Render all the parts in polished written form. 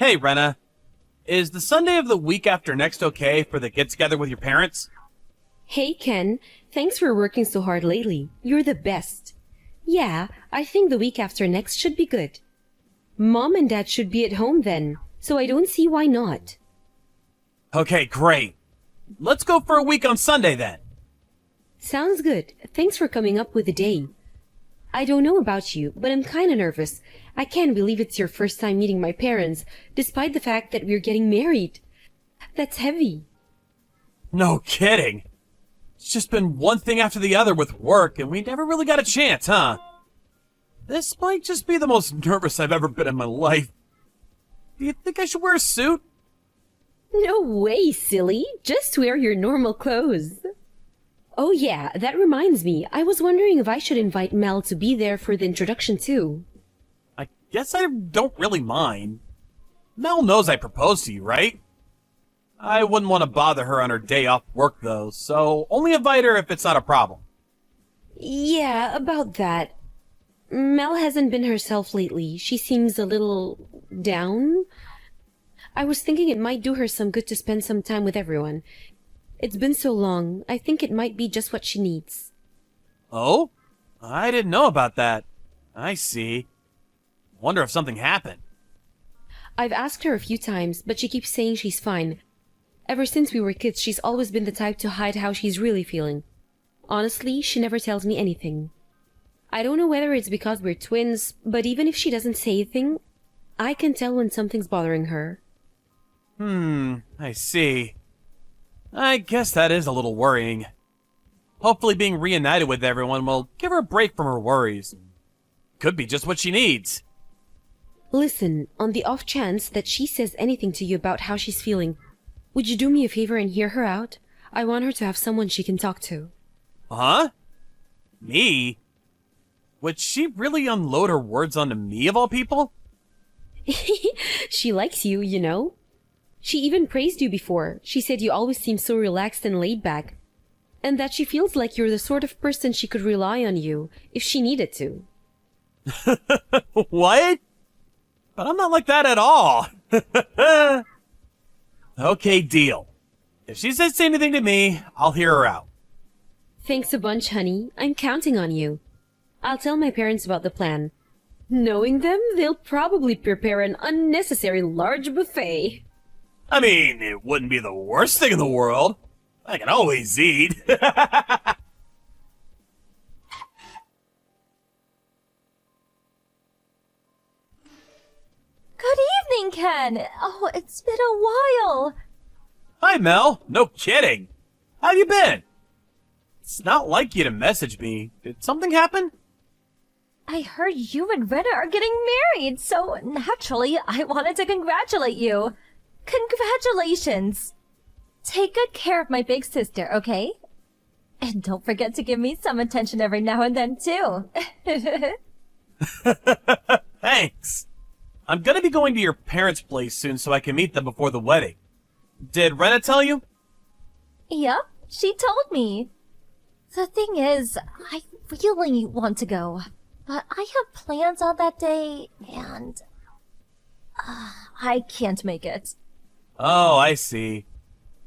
Hey, Rena. Is the Sunday of the week after next okay for the get-together with your parents? Hey, Ken. Thanks for working so hard lately. You're the best. Yeah, I think the week after next should be good. Mom and Dad should be at home then, so I don't see why not. Okay, great. Let's go for a week on Sunday then. Sounds good. Thanks for coming up with a day. I don't know about you, but I'm kinda nervous. I can't believe it's your first time meeting my parents, despite the fact that we're getting married. That's heavy. No kidding. It's just been one thing after the other with work, and we never really got a chance, huh? This might just be the most nervous I've ever been in my life. Do you think I should wear a suit? No way, silly. Just wear your normal clothes. Oh yeah, that reminds me. I was wondering if I should invite Mel to be there for the introduction too. I guess I don't really mind. Mel knows I proposed to you, right? I wouldn't want to bother her on her day off work, though, so only invite her if it's not a problem. Yeah, about that. Mel hasn't been herself lately. She seems a little down. I was thinking it might do her some good to spend some time with everyone. It's been so long. I think it might be just what she needs. Oh? I didn't know about that. I see. Wonder if something happened. I've asked her a few times, but she keeps saying she's fine. Ever since we were kids, she's always been the type to hide how she's really feeling. Honestly, she never tells me anything. I don't know whether it's because we're twins, but even if she doesn't say a thing, I can tell when something's bothering her. I see. I guess that is a little worrying. Hopefully being reunited with everyone will give her a break from her worries. Could be just what she needs. Listen, on the off chance that she says anything to you about how she's feeling, would you do me a favor and hear her out? I want her to have someone she can talk to. Huh? Me? Would she really unload her words onto me of all people? She likes you, you know. She even praised you before. She said you always seem so relaxed and laid back. And that she feels like you're the sort of person she could rely on you if she needed to. What? But I'm not like that at all. Okay, deal. If she says anything to me, I'll hear her out. Thanks a bunch, honey. I'm counting on you. I'll tell my parents about the plan. Knowing them, they'll probably prepare an unnecessary large buffet. I mean, it wouldn't be the worst thing in the world. I can always eat. Good evening, Ken. Oh, it's been a while. Hi, Mel. No kidding. How you been? It's not like you to message me. Did something happen? I heard you and Rena are getting married, so naturally I wanted to congratulate you. Congratulations. Take good care of my big sister, okay? And don't forget to give me some attention every now and then, too. Thanks. I'm gonna be going to your parents' place soon so I can meet them before the wedding. Did Rena tell you? Yep, she told me. The thing is, I really want to go, but I have plans on that day, and I can't make it. Oh, I see.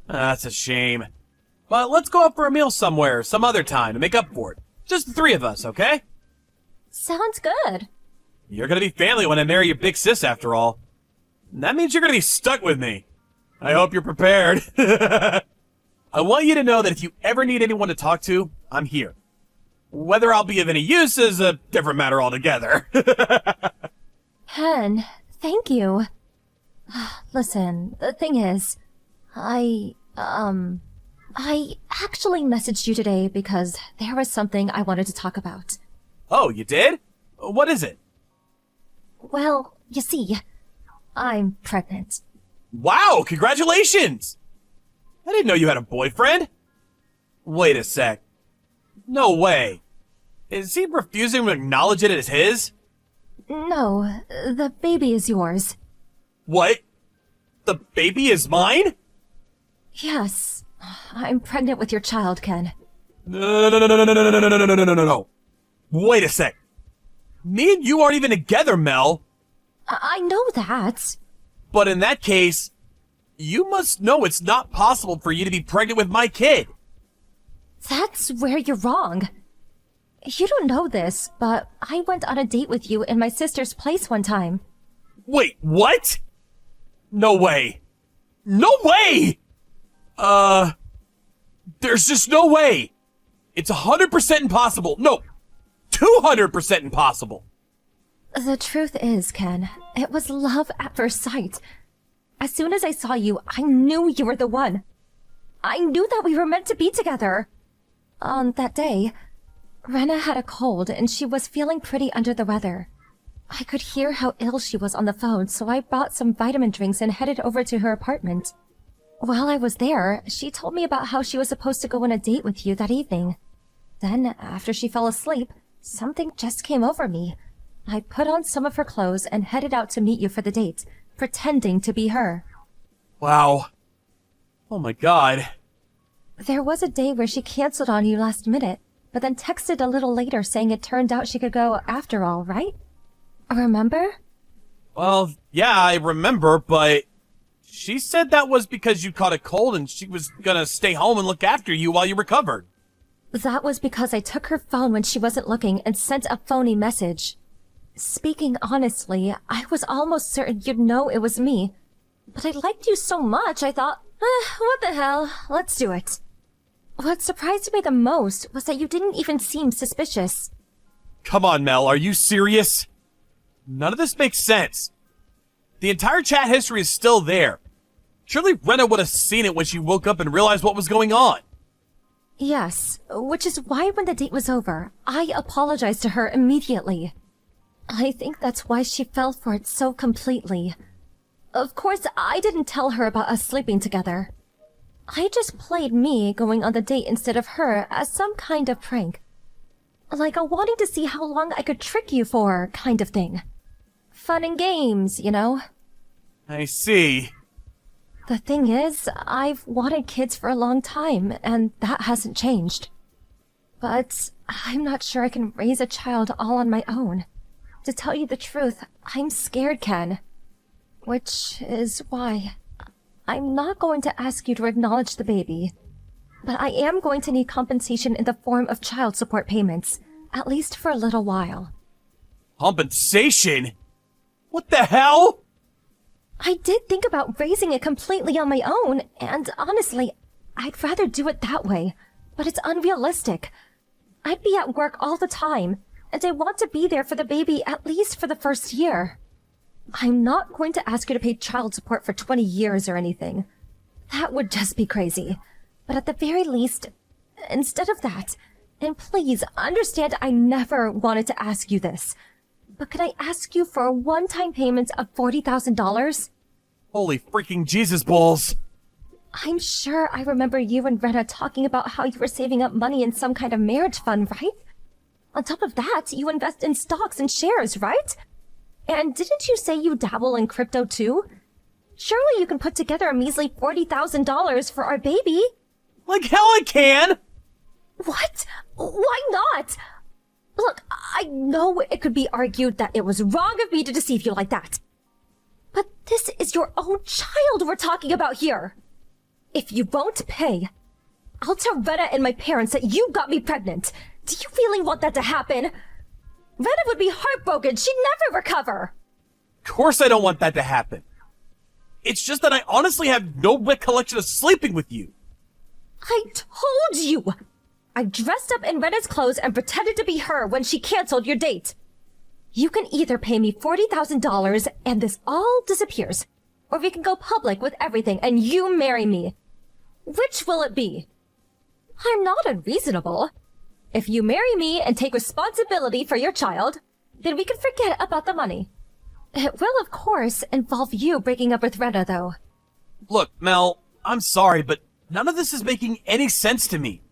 That's a shame. But let's go out for a meal somewhere, some other time, to make up for it. Just the three of us, okay? Sounds good. You're gonna be family when I marry your big sis, after all. That means you're gonna be stuck with me. I hope you're prepared. I want you to know that if you ever need anyone to talk to, I'm here. Whether I'll be of any use is a different matter altogether. Ken, thank you. Listen, the thing is, I actually messaged you today because there was something I wanted to talk about. Oh, you did? What is it? Well, you see, I'm pregnant. Wow, congratulations! I didn't know you had a boyfriend. Wait a sec. No way. Is he refusing to acknowledge it as his? No, the baby is yours. What? The baby is mine? Yes, I'm pregnant with your child, Ken. No, no, no, no, no, no, no, no, no, no, no, no, no, no. Wait a sec. Me and you aren't even together, Mel. I know that. But in that case, you must know it's not possible for you to be pregnant with my kid. That's where you're wrong. You don't know this, but I went on a date with you in my sister's place one time. Wait, what? No way. No way! There's just no way. It's 100% impossible. No, 200% impossible. The truth is, Ken, it was love at first sight. As soon as I saw you, I knew you were the one. I knew that we were meant to be together. On that day, Rena had a cold and she was feeling pretty under the weather. I could hear how ill she was on the phone, so I bought some vitamin drinks and headed over to her apartment. While I was there, she told me about how she was supposed to go on a date with you that evening. Then, after she fell asleep, something just came over me. I put on some of her clothes and headed out to meet you for the date, pretending to be her. Wow. Oh my god. There was a day where she canceled on you last minute, but then texted a little later saying it turned out she could go after all, right? Remember? Well, yeah, I remember, but she said that was because you caught a cold and she was gonna stay home and look after you while you recovered. That was because I took her phone when she wasn't looking and sent a phony message. Speaking honestly, I was almost certain you'd know it was me. But I liked you so much, I thought, what the hell, let's do it. What surprised me the most was that you didn't even seem suspicious. Come on, Mel, are you serious? None of this makes sense. The entire chat history is still there. Surely Rena would have seen it when she woke up and realized what was going on. Yes, which is why when the date was over, I apologized to her immediately. I think that's why she fell for it so completely. Of course, I didn't tell her about us sleeping together. I just played me going on the date instead of her as some kind of prank. Like a wanting to see how long I could trick you for kind of thing. Fun and games, you know? I see. The thing is, I've wanted kids for a long time, and that hasn't changed. But I'm not sure I can raise a child all on my own. To tell you the truth, I'm scared, Ken. Which is why I'm not going to ask you to acknowledge the baby. But I am going to need compensation in the form of child support payments, at least for a little while. Compensation? What the hell? I did think about raising it completely on my own, and honestly, I'd rather do it that way, but it's unrealistic. I'd be at work all the time, and I want to be there for the baby at least for the first year. I'm not going to ask you to pay child support for 20 years or anything. That would just be crazy. But at the very least, instead of that, and please understand I never wanted to ask you this, but could I ask you for a one-time payment of $40,000? Holy freaking Jesus balls. I'm sure I remember you and Rena talking about how you were saving up money in some kind of marriage fund, right? On top of that, you invest in stocks and shares, right? And didn't you say you dabble in crypto too? Surely you can put together a measly $40,000 for our baby. Like hell I can! What? Why not? Look, I know it could be argued that it was wrong of me to deceive you like that. But this is your own child we're talking about here. If you won't pay, I'll tell Rena and my parents that you got me pregnant. Do you really want that to happen? Rena would be heartbroken. She'd never recover. Of course I don't want that to happen. It's just that I honestly have no recollection of sleeping with you. I told you! I dressed up in Rena's clothes and pretended to be her when she canceled your date. You can either pay me $40,000 and this all disappears, or we can go public with everything and you marry me. Which will it be? I'm not unreasonable. If you marry me and take responsibility for your child, then we can forget about the money. It will, of course, involve you breaking up with Rena, though. Look, Mel, I'm sorry, but none of this is making any sense to me.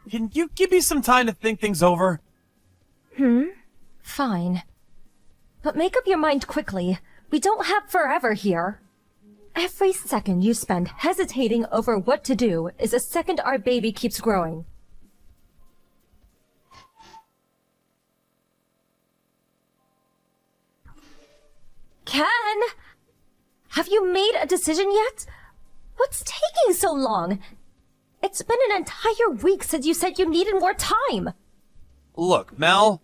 Can you give me some time to think things over? Fine. But make up your mind quickly. We don't have forever here. Every second you spend hesitating over what to do is a second our baby keeps growing. Ken! Have you made a decision yet? What's taking so long? It's been an entire week since you said you needed more time. Look, Mel,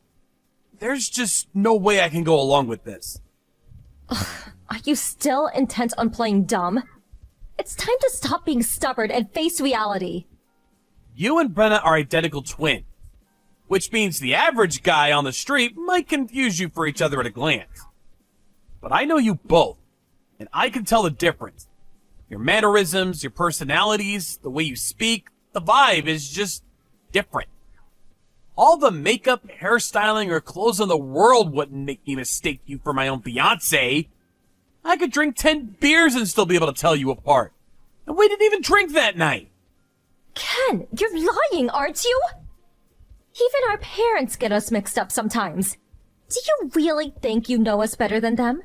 there's just no way I can go along with this. Are you still intent on playing dumb? It's time to stop being stubborn and face reality. You and Brenna are identical twins, which means the average guy on the street might confuse you for each other at a glance. But I know you both, and I can tell the difference. Your mannerisms, your personalities, the way you speak, the vibe is just different. All the makeup, hairstyling, or clothes in the world wouldn't make me mistake you for my own fiancé. I could drink 10 beers and still be able to tell you apart. And we didn't even drink that night. Ken, you're lying, aren't you? Even our parents get us mixed up sometimes. Do you really think you know us better than them?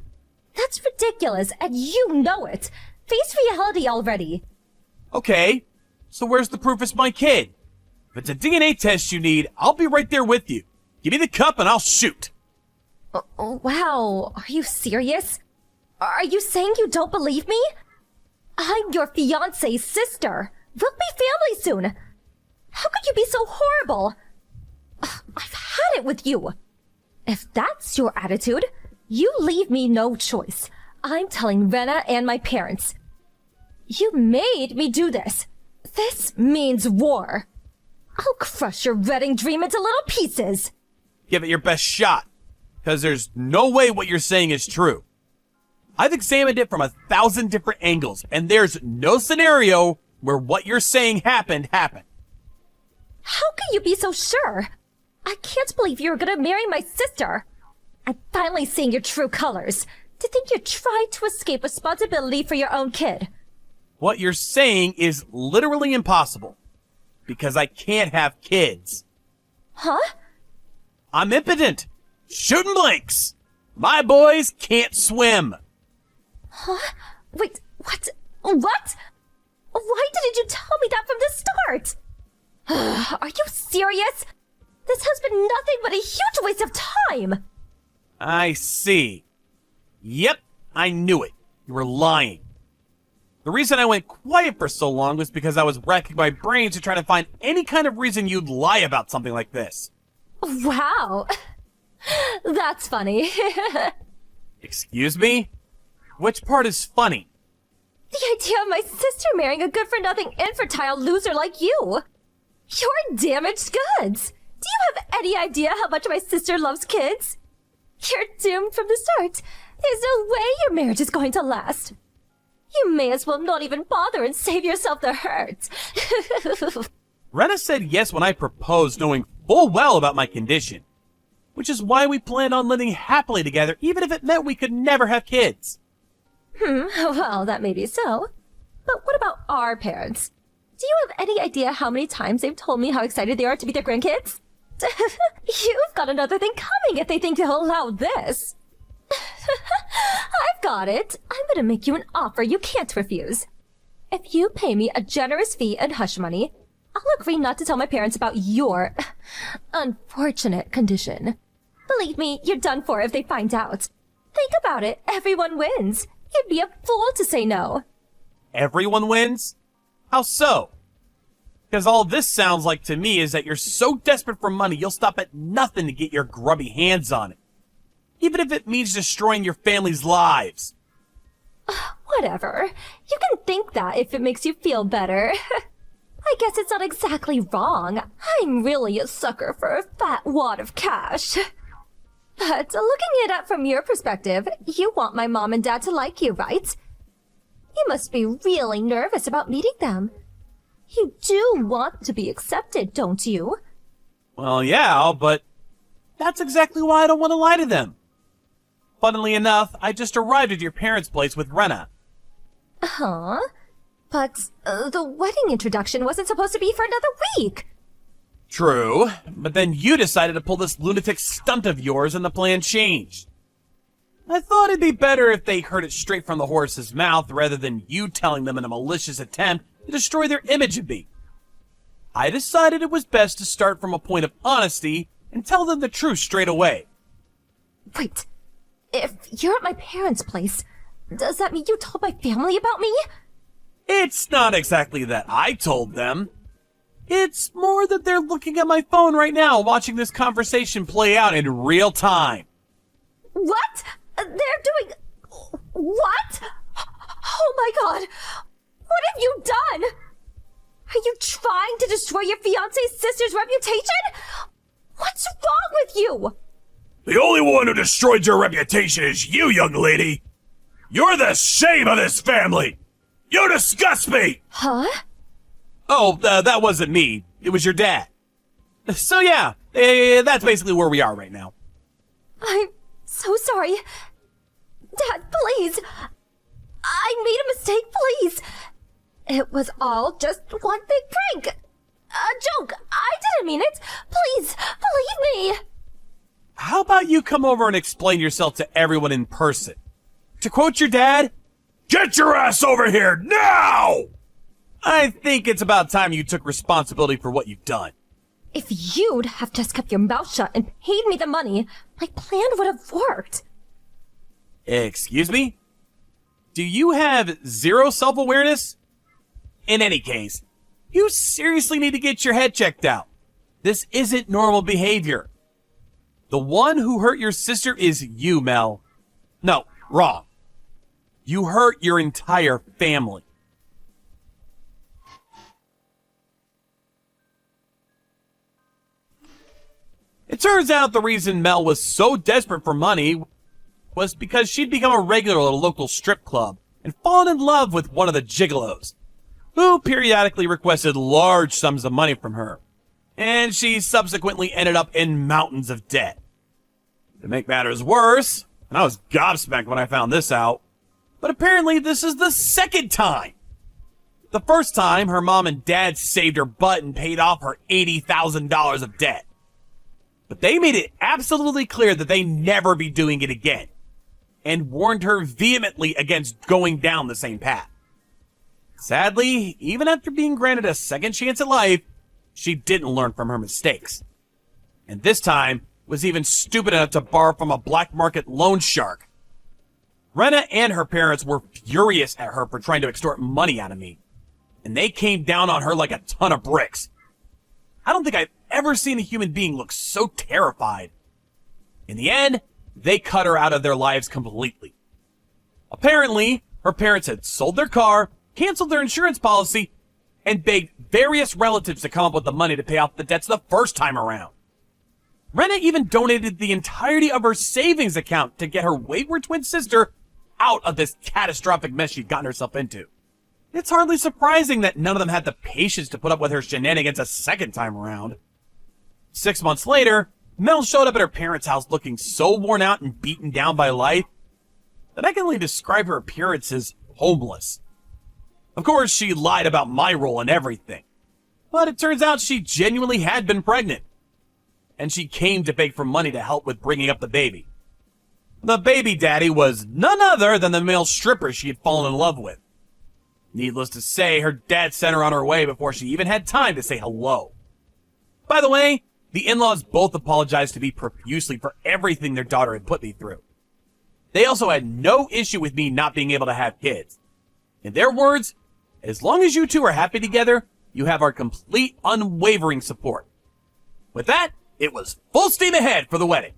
That's ridiculous, and you know it. Face reality already. Okay, so where's the proof it's my kid? If it's a DNA test you need, I'll be right there with you. Give me the cup and I'll shoot. Wow, are you serious? Are you saying you don't believe me? I'm your fiance's sister. We'll be family soon. How could you be so horrible? I've had it with you. If that's your attitude, you leave me no choice. I'm telling Rena and my parents. You made me do this. This means war. I'll crush your wedding dream into little pieces. Give it your best shot, because there's no way what you're saying is true. I've examined it from 1,000 different angles, and there's no scenario where what you're saying happened. How can you be so sure? I can't believe you're gonna marry my sister. I'm finally seeing your true colors. To think you tried to escape responsibility for your own kid. What you're saying is literally impossible, because I can't have kids. Huh? I'm impotent. Shooting blanks. My boys can't swim. Huh? Wait, what? What? Why didn't you tell me that from the start? Are you serious? This has been nothing but a huge waste of time. I see. Yep, I knew it. You were lying. The reason I went quiet for so long was because I was racking my brains to try to find any kind of reason you'd lie about something like this. Wow. That's funny. Excuse me? Which part is funny? The idea of my sister marrying a good-for-nothing infertile loser like you. You're damaged goods. Do you have any idea how much my sister loves kids? You're doomed from the start. There's no way your marriage is going to last. You may as well not even bother and save yourself the hurt. Rena said yes when I proposed, knowing full well about my condition. Which is why we planned on living happily together, even if it meant we could never have kids. Well, that may be so. But what about our parents? Do you have any idea how many times they've told me how excited they are to meet their grandkids? You've got another thing coming if they think they'll allow this. I've got it. I'm gonna make you an offer you can't refuse. If you pay me a generous fee and hush money, I'll agree not to tell my parents about your unfortunate condition. Believe me, you're done for if they find out. Think about it. Everyone wins. You'd be a fool to say no. Everyone wins? How so? Because all this sounds like to me is that you're so desperate for money you'll stop at nothing to get your grubby hands on it. Even if it means destroying your family's lives. Whatever. You can think that if it makes you feel better. I guess it's not exactly wrong. I'm really a sucker for a fat wad of cash. But looking it up from your perspective, you want my mom and dad to like you, right? You must be really nervous about meeting them. You do want to be accepted, don't you? Well, yeah, but that's exactly why I don't want to lie to them. Funnily enough, I just arrived at your parents' place with Rena. Huh? But the wedding introduction wasn't supposed to be for another week. True, but then you decided to pull this lunatic stunt of yours and the plan changed. I thought it'd be better if they heard it straight from the horse's mouth rather than you telling them in a malicious attempt to destroy their image of me. I decided it was best to start from a point of honesty and tell them the truth straight away. Wait, if you're at my parents' place, Does that mean you told my family about me? It's not exactly that I told them. It's more that they're looking at my phone right now, watching this conversation play out in real time. What? They're doing... What? Oh my god! What have you done? Are you trying to destroy your fiance's sister's reputation? What's wrong with you? The only one who destroyed your reputation is you, young lady. You're the shame of this family. You disgust me. Huh? Oh, that wasn't me. It was your dad. So yeah, that's basically where we are right now. I'm so sorry. Dad, please. I made a mistake, please. It was all just one big prank. A joke. I didn't mean it. Please, believe me. How about you come over and explain yourself to everyone in person? To quote your dad, "Get your ass over here now!" I think it's about time you took responsibility for what you've done. If you'd have just kept your mouth shut and paid me the money, my plan would have worked. Excuse me? Do you have zero self-awareness? In any case, you seriously need to get your head checked out. This isn't normal behavior. The one who hurt your sister is you, Mel. No, wrong. You hurt your entire family. It turns out the reason Mel was so desperate for money was because she'd become a regular at a local strip club and fallen in love with one of the gigolos, who periodically requested large sums of money from her, and she subsequently ended up in mountains of debt. To make matters worse, and I was gobsmacked when I found this out, but apparently this is the second time. The first time, her mom and dad saved her butt and paid off her $80,000 of debt. But they made it absolutely clear that they never be doing it again, and warned her vehemently against going down the same path. Sadly, even after being granted a second chance at life, she didn't learn from her mistakes. And this time was even stupid enough to borrow from a black market loan shark. Rena and her parents were furious at her for trying to extort money out of me, and they came down on her like a ton of bricks. I don't think I've ever seen a human being look so terrified. In the end, they cut her out of their lives completely. Apparently, her parents had sold their car, canceled their insurance policy, and begged various relatives to come up with the money to pay off the debts the first time around. Rena even donated the entirety of her savings account to get her wayward twin sister out of this catastrophic mess she'd gotten herself into. It's hardly surprising that none of them had the patience to put up with her shenanigans a second time around. 6 months later, Mel showed up at her parents' house looking so worn out and beaten down by life that I can only describe her appearance as homeless. Of course, she lied about my role and everything, but it turns out she genuinely had been pregnant, and she came to beg for money to help with bringing up the baby. The baby daddy was none other than the male stripper she had fallen in love with. Needless to say, her dad sent her on her way before she even had time to say hello. By the way, the in-laws both apologized to me profusely for everything their daughter had put me through. They also had no issue with me not being able to have kids. In their words, as long as you two are happy together, you have our complete, unwavering support. With that, it was full steam ahead for the wedding.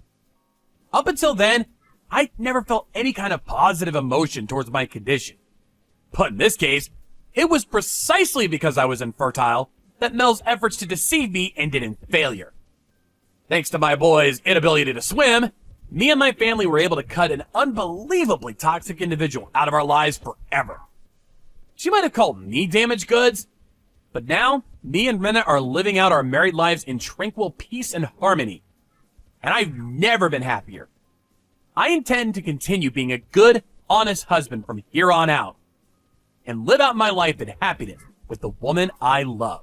Up until then, I'd never felt any kind of positive emotion towards my condition. But in this case, it was precisely because I was infertile that Mel's efforts to deceive me ended in failure. Thanks to my boy's inability to swim, me and my family were able to cut an unbelievably toxic individual out of our lives forever. She might have called me damaged goods, but now me and Rena are living out our married lives in tranquil peace and harmony. And I've never been happier. I intend to continue being a good, honest husband from here on out, and live out my life in happiness with the woman I love.